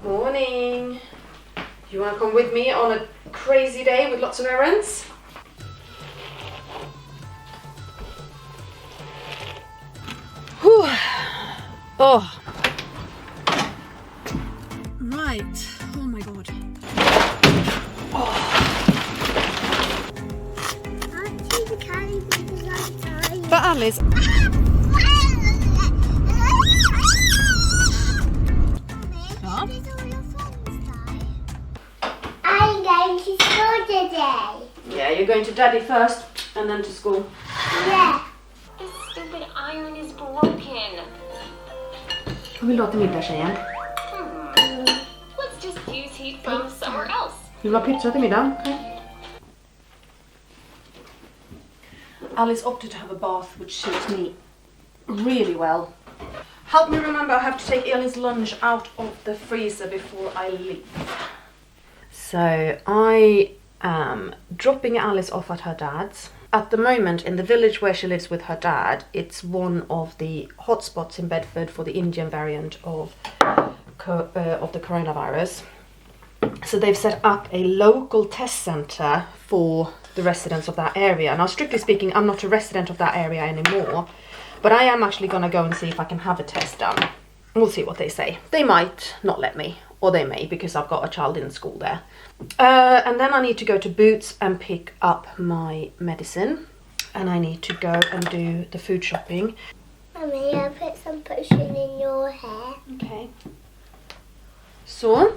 Morning. You want to come with me on a crazy day with lots of errands? Whew. Oh. Right. Oh my god. Oh. But Alice. Huh? I'm going to school today. Yeah, you're going to Daddy first and then to school. Yeah. This stupid iron is broken. Vill du ha till middag, tjejen? Let's just use heat from somewhere else. Vill du ha pizza till middag? Okay. Alice opted to have a bath, which suits me really well. Help me remember I have to take Elin's lunch out of the freezer before I leave. So I am dropping Alice off at her dad's. At the moment, in the village where she lives with her dad, it's one of the hotspots in Bedford for the Indian variant of the coronavirus. So they've set up a local test centre for the residents of that area. Now, strictly speaking, I'm not a resident of that area anymore, but I am actually going to go and see if I can have a test done. We'll see what they say. They might not let me, or they may, because I've got a child in school there. And then I need to go to Boots and pick up my medicine, and I need to go and do the food shopping. Mummy, I'll put some potion in your hair. Okay. Så.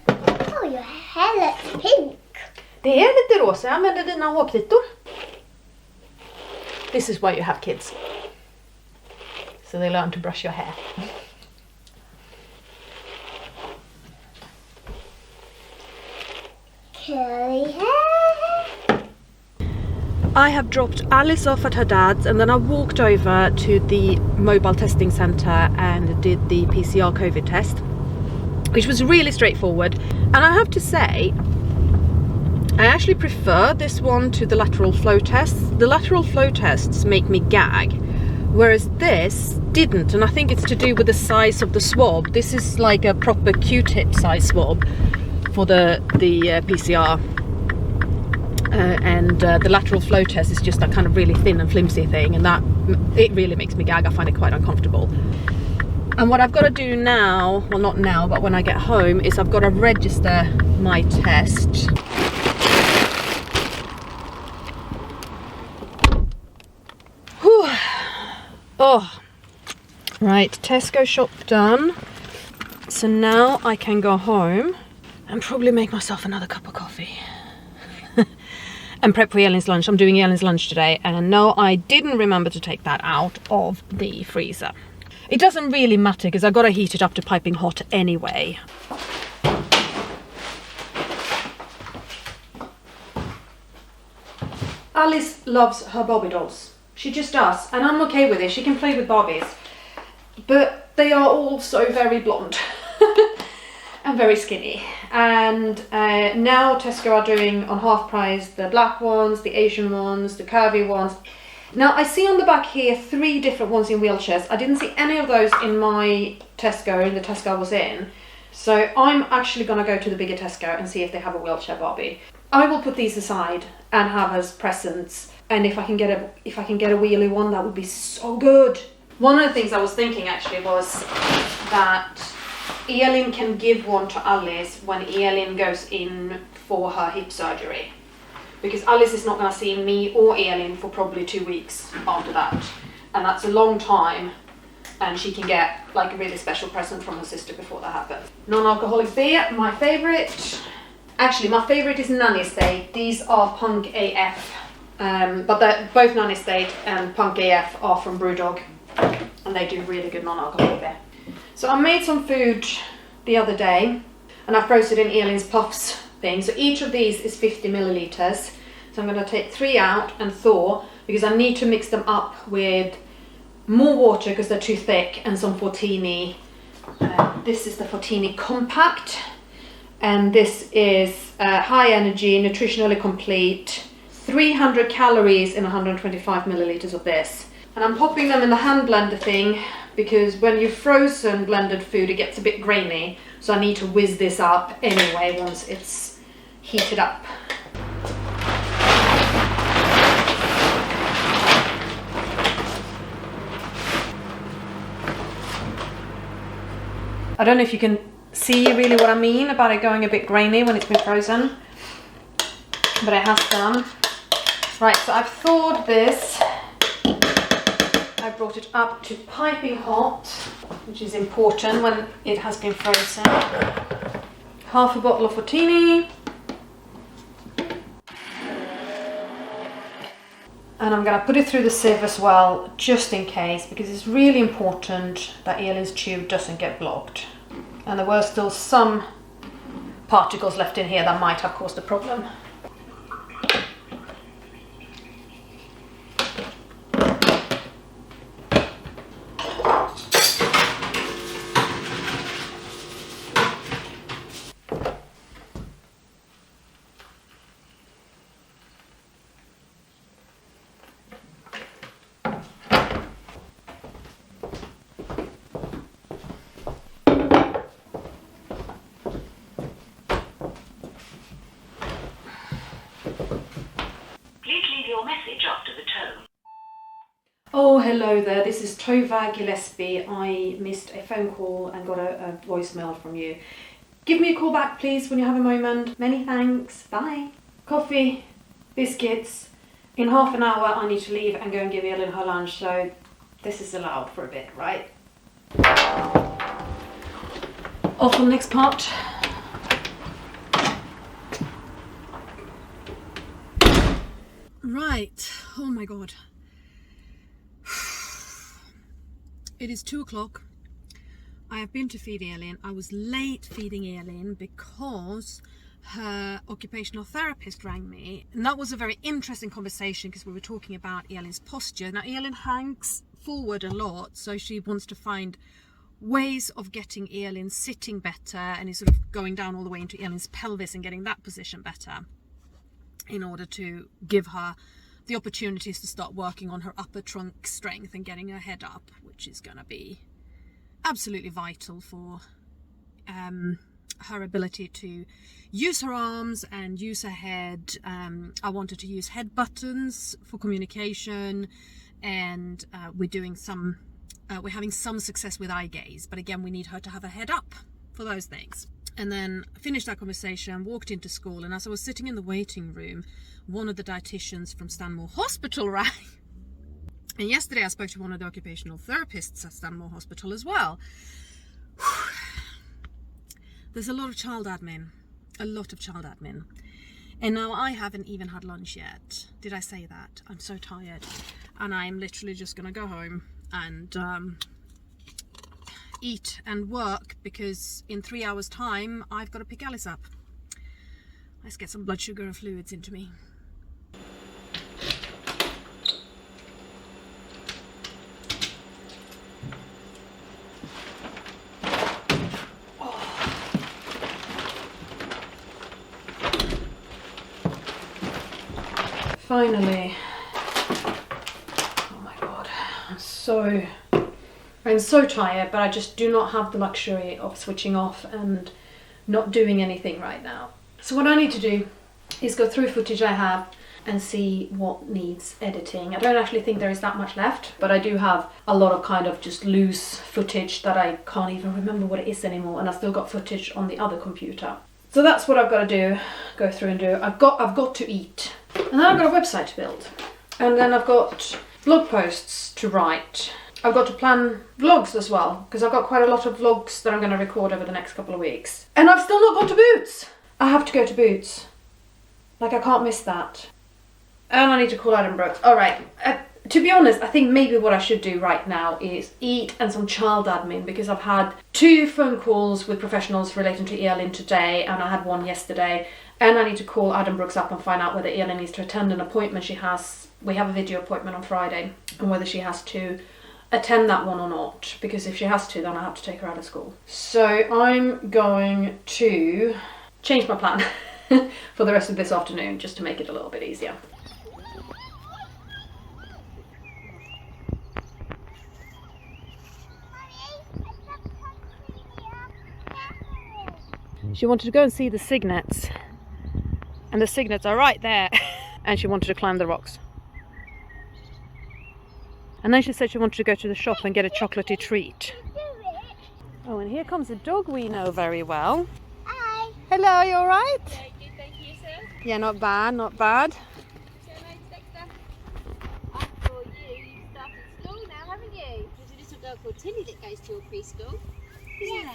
Oh, your hair looks pink. Det är lite rosa, jag använder dina hårkritor. This is why you have kids. So they learn to brush your hair. Curly hair. I have dropped Alice off at her dad's, and then I walked over to the mobile testing centre and did the PCR COVID test, which was really straightforward. And I have to say, I actually prefer this one to the lateral flow tests. The lateral flow tests make me gag, whereas this didn't, and I think it's to do with the size of the swab. This is like a proper Q-tip size swab for the PCR. And the lateral flow test is just that kind of really thin and flimsy thing, and that it really makes me gag. I find it quite uncomfortable. And what I've got to do now, well, not now, but when I get home, is I've got to register my test. Whew. Oh, right, Tesco shop done. So now I can go home and probably make myself another cup of coffee. And prep for Elin's lunch. I'm doing Elin's lunch today, and no, I didn't remember to take that out of the freezer. It doesn't really matter because I've got to heat it up to piping hot anyway. Alice loves her Barbie dolls. She just does, and I'm okay with it. She can play with Barbies, but they are all so very blonde. And very skinny, and now Tesco are doing on half price the black ones, the Asian ones, the curvy ones. Now I see on the back here 3 different ones in wheelchairs. I didn't see any of those in my Tesco, in the Tesco I was in, so I'm actually going to go to the bigger Tesco and see if they have a wheelchair Barbie. I will put these aside and have as presents, and if I can get a wheelie one, that would be so good. One of the things I was thinking actually was that Elin can give one to Alice when Elin goes in for her hip surgery, because Alice is not going to see me or Elin for probably 2 weeks after that, and that's a long time, and she can get like a really special present from her sister before that happens. Non-alcoholic beer, my favourite. Actually, my favourite is Nanny State. These are Punk AF, but both Nanny State and Punk AF are from Brewdog, and they do really good non-alcoholic beer. So I made some food the other day, and I froze it in Elin's puffs thing. So each of these is 50 millilitres. So I'm going to take 3 out and thaw, because I need to mix them up with more water because they're too thick, and some Fortini. This is the Fortini Compact, and this is high energy, nutritionally complete, 300 calories in 125 millilitres of this. And I'm popping them in the hand blender thing because when you've frozen blended food it gets a bit grainy, so I need to whiz this up anyway once it's heated up. I don't know if you can see really what I mean about it going a bit grainy when it's been frozen, but it has done. Right, so I've thawed this. I brought it up to piping hot, which is important when it has been frozen. Half a bottle of Fortini. And I'm going to put it through the sieve as well, just in case, because it's really important that Elin's tube doesn't get blocked. And there were still some particles left in here that might have caused a problem. Oh, hello there, this is Tova Gillespie. I missed a phone call and got a voicemail from you. Give me a call back please when you have a moment. Many thanks, bye. Coffee, biscuits. In half an hour I need to leave and go and give Elin her lunch, so this is allowed for a bit, right? Off on the next part. Right, oh my god. It is 2 o'clock. I have been to feed Elin. I was late feeding Elin because her occupational therapist rang me. And that was a very interesting conversation because we were talking about Elin's posture. Now Elin hangs forward a lot, so she wants to find ways of getting Elin sitting better, and is sort of going down all the way into Elin's pelvis and getting that position better in order to give her the opportunities to start working on her upper trunk strength and getting her head up, which is going to be absolutely vital for her ability to use her arms and use her head. I wanted to use head buttons for communication, and we're having some success with eye gaze, but again we need her to have her head up for those things. And then I finished that conversation, walked into school, and as I was sitting in the waiting room, one of the dietitians from Stanmore Hospital rang. And yesterday I spoke to one of the occupational therapists at Stanmore Hospital as well. There's a lot of child admin. And now I haven't even had lunch yet. Did I say that? I'm so tired. And I'm literally just going to go home and eat and work, because in 3 hours time I've got to pick Alice up. Let's get some blood sugar and fluids into me. Finally. Oh my god, I'm so tired, but I just do not have the luxury of switching off and not doing anything right now. So what I need to do is go through footage I have and see what needs editing. I don't actually think there is that much left, but I do have a lot of kind of just loose footage that I can't even remember what it is anymore, and I've still got footage on the other computer. So that's what I've got to do, go through and do. I've got to eat. And then I've got a website to build. And then I've got blog posts to write. I've got to plan vlogs as well, because I've got quite a lot of vlogs that I'm going to record over the next couple of weeks. And I've still not gone to Boots. I have to go to Boots. Like, I can't miss that. And I need to call Adam Brooks. All right. To be honest, I think maybe what I should do right now is eat and some child admin, because I've had 2 phone calls with professionals relating to Elin today, and I had one yesterday. And I need to call Adam Brooks up and find out whether Elin needs to attend an appointment she has. We have a video appointment on Friday, and whether she has to attend that one or not, because if she has to, then I have to take her out of school. So I'm going to change my plan for the rest of this afternoon, just to make it a little bit easier. She wanted to go and see the cygnets. And the cygnets are right there. And she wanted to climb the rocks. And then she said she wanted to go to the shop and get a chocolatey treat. Oh, and here comes a dog we know very well. Hi. Hello, you alright? Yeah, good, thank you, sir. Yeah, not bad, not bad. So nice, Dexter. I saw you started school now, haven't you? There's a little girl called Tilly that goes to a preschool. Yeah.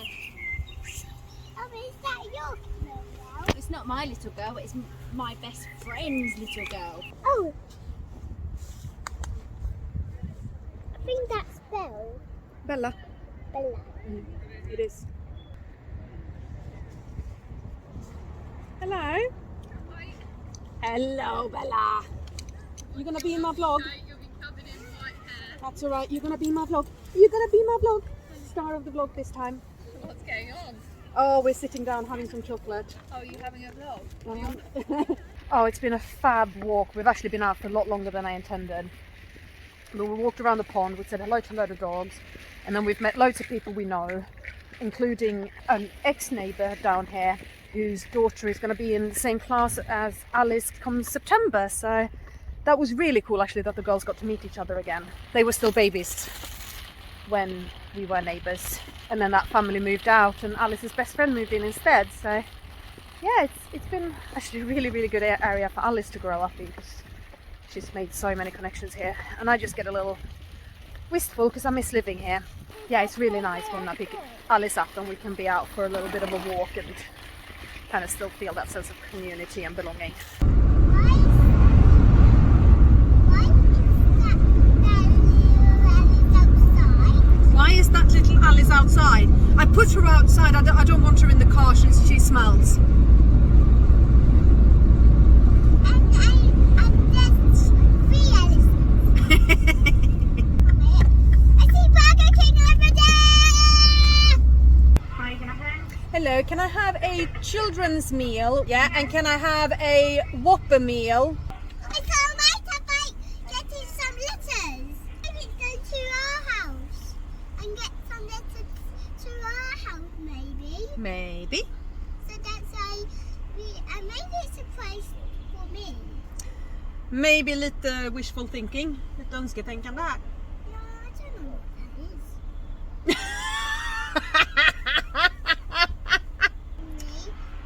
Oh, is that your girl now? It's not my little girl, it's my best friend's little girl. Oh. I think that's Belle. Bella. Bella. It is. Hello. Hello, Bella. You're gonna be in my vlog. You'll be covered in white hair. That's alright, you're gonna be in my vlog. You're gonna be my vlog. Star of the vlog this time. What's going on? Oh, we're sitting down having some chocolate. Oh, are you having a vlog? Oh, it's been a fab walk. We've actually been out for a lot longer than I intended. We walked around the pond, we said hello to a load of dogs, and then we've met loads of people we know, including an ex-neighbour down here whose daughter is going to be in the same class as Alice come September. So that was really cool actually, that the girls got to meet each other again. They were still babies when we were neighbours, and then that family moved out and Alice's best friend moved in instead. So yeah, it's been actually a really good area for Alice to grow up in, because she's made so many connections here, and I just get a little wistful because I miss living here. Yeah, it's really nice when I pick Alice up and we can be out for a little bit of a walk and kind of still feel that sense of community and belonging. Why is that little Alice outside? I put her outside. I don't want her in the car. She smells. Hello, can I have a children's meal? Yeah, and can I have a Whopper meal? It's alright if I get some letters. Maybe go to our house and get some letters to our house, maybe. Maybe. So that's why maybe it's a prize for me. Maybe lite wishful thinking. Lite önsketänkande. Yeah, I don't know what that is.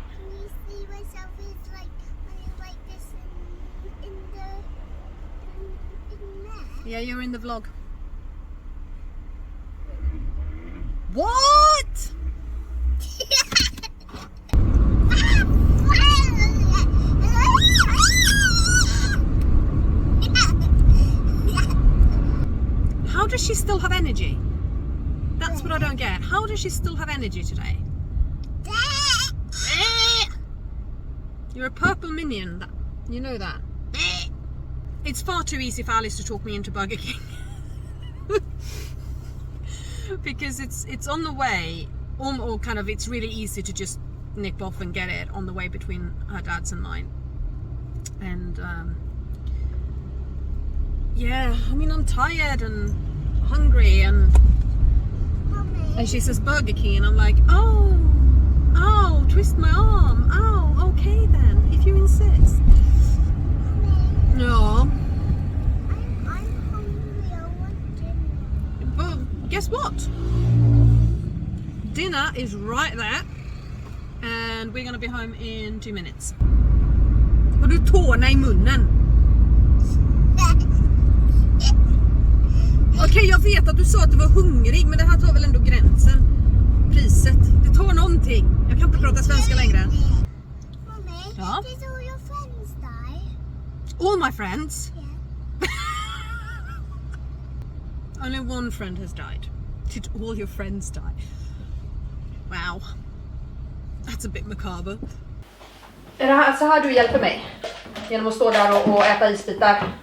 Can you see myself as like this in there? Yeah, you're in the vlog. What? How does she still have energy? That's what I don't get. How does she still have energy today? You're a purple minion. You know that. It's far too easy for Alice to talk me into Burger King. Because it's on the way, or kind of, it's really easy to just nip off and get it on the way between her dad's and mine. And yeah, I mean, I'm tired and hungry, and she says Burger King, and I'm like, oh, twist my arm. Oh, okay then, if you insist. No. I'm hungry. I want dinner. But guess what? Dinner is right there, and we're gonna be home in 2 minutes. Har du tårna i munnen? Okej, jag vet att du sa att du var hungrig, men det här tar väl ändå gränsen. Priset. Det tar någonting. Jag kan inte prata svenska längre. Mommy, Ja? did all your friends die? All my friends. Yeah. Only one friend has died. Did all your friends die? Wow. That's a bit macabre. Är det här så här du hjälper mig? Genom att stå där och äta isbitar?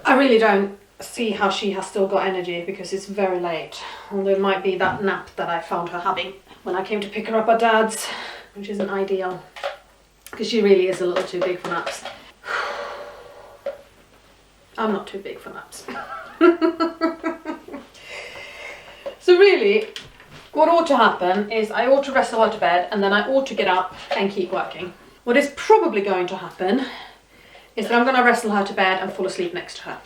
I really don't see how she has still got energy, because it's very late. Although it might be that nap that I found her having when I came to pick her up at Dad's, which isn't ideal, because she really is a little too big for naps. I'm not too big for naps. So really, what ought to happen is I ought to wrestle her to bed and then I ought to get up and keep working. What is probably going to happen is that I'm going to wrestle her to bed and fall asleep next to her.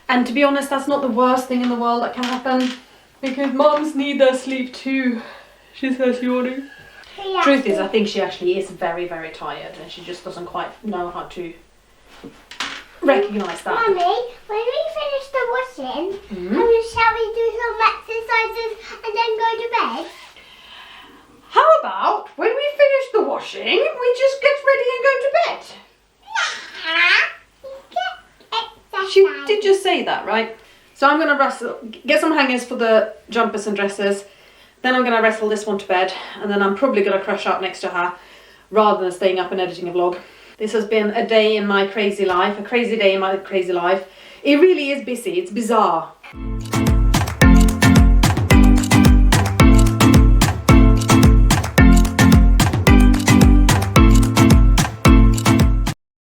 And to be honest, that's not the worst thing in the world that can happen, because mums need their sleep too. She says yawning. Yeah. Truth is, I think she actually is very, very tired and she just doesn't quite know how to recognise that. Mummy, when we finish the washing, shall we do some exercises and then go to bed? How about when we finish the washing, we just get ready and go to bed? She did just say that, right? So I'm going to get some hangers for the jumpers and dresses. Then I'm going to wrestle this one to bed. And then I'm probably going to crash out next to her rather than staying up and editing a vlog. This has been a day in my crazy life, a crazy day in my crazy life. It really is busy. It's bizarre.